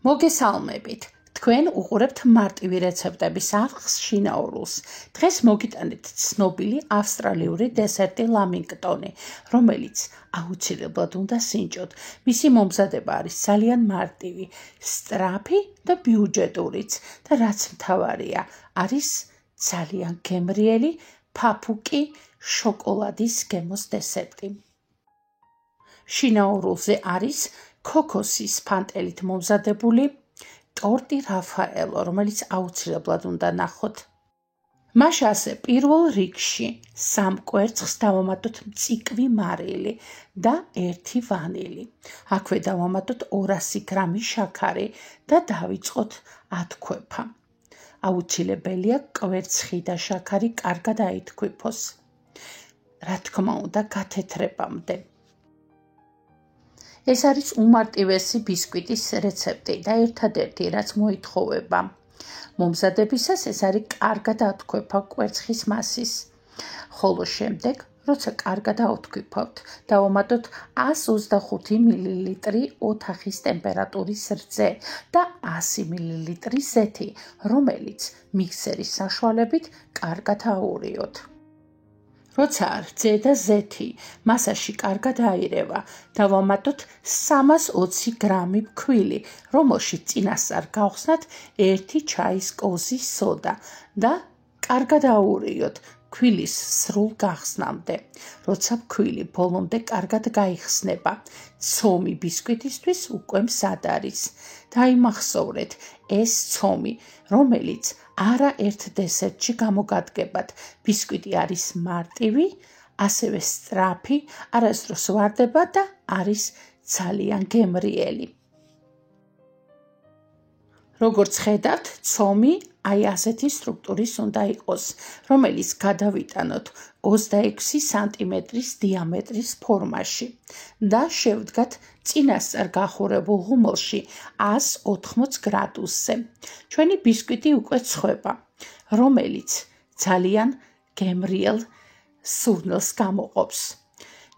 მოგესალმებით. თქვენ უყურებთ მარტივი რეცეპტების აღს შინაურულს. დღეს მოგიტანეთ ცნობილი ავსტრალიური დესერტი ლამინგტონი, რომელიც აუცილებლად უნდა სინჯოთ. მისი მომზადება არის ძალიან მარტივი, სწრაფი და ბიუჯეტურიც და რაც მთავარია, არის ძალიან გემრიელი ფაფუკი შოკოლადის გემოს დესერტი. შინაურულზე არის ქოქოსის ფანტელით მომზადებული ტორტი რაფაელო, რომელიც აუცილებლად უნდა ნახოთ. მას ასე პირველ რიგში 3 კვერცხს დავამატოთ მწიკვი მარილი და 1 ვანილი. აქვე დავამატოთ 200 გრამი შაქარი და დავიწყოთ ათქვეფა. აუცილებელია კვერცხი და შაქარი კარგად აითქვიფოს. რა თქმა უნდა, გათეთრებამდე. ეს არის უმარტივესი ბისკვიტის რეცეპტი და ერთადერთი, რაც მოითხოვება. მომზადებისას ეს არის კარგად ათქვეფა კვერცხის მასის. ხოლო შემდეგ, როცა კარგად აუთქვიფავთ, დავამატოთ 125 მილილიტრი ოთახის ტემპერატურის რძე და 100 მილილიტრი ზეთი, რომელიც მიქსერის საშუალებით კარგად აურიოთ. როცა რძე და ზეთი მასაში კარგად აირევა, დავამატოთ 320 გრამი ფქვილი, რომელშიც წინასწარ გავხსნათ 1 ჩაის კოზის სოდა და კარგად აურიოთ ფქვილის სრულ გახსნამდე. როცა ფქვილი ბოლომდე კარგად გაიხსნება, ცომი ბისკვიტისთვის უკვე მზად არის. დაიმახსოვრეთ, ეს ცომი, რომელიც არაერთ დესერტში გამოგადგებათ. ბისკვიტი არის მარტივი, ასევე სწრაფი, არასდროს ვარდება და არის ძალიან გემრიელი. როგორც ხედავთ, ცომი აი ასეთი სტრუქტურის უნდა იყოს, რომელიც გადავიტანოთ 26 სანტიმეტრის დიამეტრის ფორმაში და შევდგათ წინასწარ გახურებულ ღუმელში 180 გრადუსზე. ჩვენი ბისკვიტი უკვე ცხება, რომელიც ძალიან გემრიელ სურნელს გამოყოფს.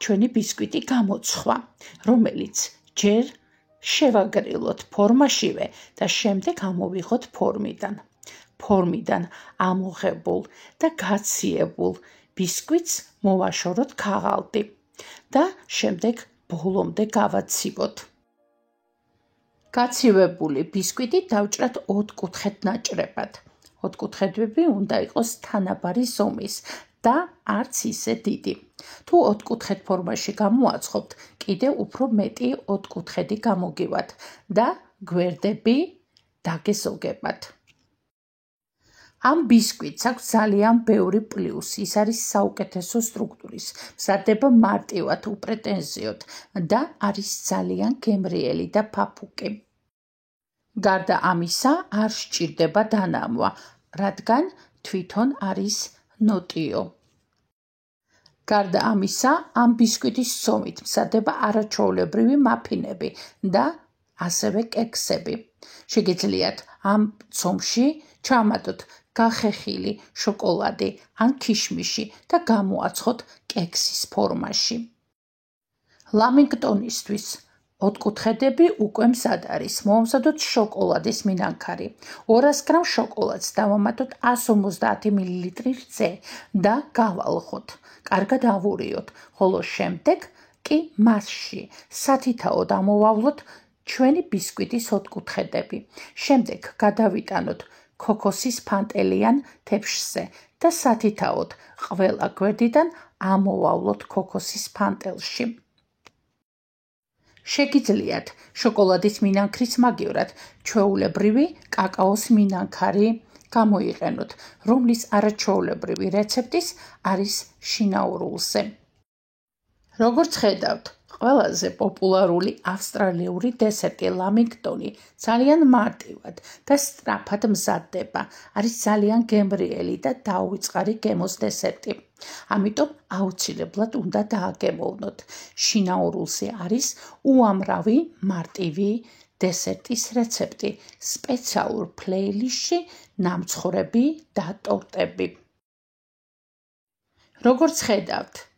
ჩვენი ბისკვიტი გამოცხვა, რომელიც ჯერ შევაგრილოთ ფორმაშივე და შემდეგ ამოვიღოთ ფორმიდან. ფორმიდან ამოღებულ და გაციებულ ბისკვიტს მოვაშოროთ ქაღალდი და შემდეგ ბოლომდე გავაცივოთ. გაცივებული ბისკვიტი დავჭრათ 2 კუთხედ ნაჭრებად. 2 კუთხედები უნდა იყოს თანაბარი ზომის და არც ისე დიდი. თუ 2 კუთხედ ფორმაში გამოაცხობთ, კიდევ უფრო მეტი 2 კუთხედი გამოგივათ და გვერდები დაგეზოგებათ. ამ ბისკვიტს აქვს ძალიან ბევრი პლუსი, ის არის საუკეთესო სტრუქტურის, მზადდება მარტივად, უპრეტენზიოდ და არის ძალიან გემრიელი და ფაფუკი. გარდა ამისა, არ სჭირდება დანამვა, რადგან თვითონ არის ნოტიო. გარდა ამისა, ამ ბისკვიტის ცომით მზადდება არაჩვეულებრივი მაფინები და ასევე კექსები. შეგიძლიათ ამ ცომში ჩაამატოთ გახეხილი შოკოლადი ან ქიშმიში და გამოაცხოთ კექსის ფორმაში. ლამინგტონისთვის 2 კუთხედები უკვე მზად არის. მოვამზადოთ შოკოლადის მინანქარი. 200 გრამ შოკოლადს დავამატოთ 150 მილილიტრი რძე და გავალხოთ. კარგად ავურიოთ, ხოლო შემდეგ კი მასში სათითაოდ ამოვავლოთ ჩვენი ბისკვიტის 2 კუთხედები. შემდეგ გადავიტანოთ ქოქოსის ფანტელიან თეფშზე და სათითაოდ ყველა გვერდიდან ამოვავლოთ ქოქოსის ფანტელში. შეგიძლიათ შოკოლადის მინანქრის მაგივრად ჩვეულებრივი კაკაოს მინანქარი გამოიყენოთ, რომლის არაჩვეულებრივი რეცეპტის არის შინაურულზე. როგორც ხედავთ, ყველაზე პოპულარული ავსტრალიური დესერტი ლამინგტონი ძალიან მარტივად და სწრაფად მზადდება. არის ძალიან გემრიელი და დაუვიწყარი გემოს დესერტი. ამიტომ აუცილებლად უნდა დააგემოვნოთ. შინაურულზე არის უამრავი მარტივი დესერტის რეცეპტი, სპეციალურ პლეილისტში ნამცხრები და ტორტები. როგორც ხედავთ,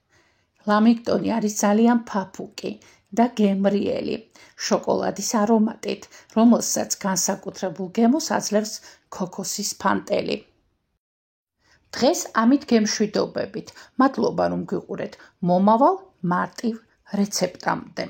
ლამინგტონი არის ძალიან ფაფუკი, და გემრიელი შოკოლადის არომატით, რომელსაც განსაკუთრებულ გემოს აძლევს ქოქოსის ფანტელი. დღეს ამით გემშვიდობებით. მადლობა რომ გიყურეთ. მომავალ მარტივ რეცეპტამდე.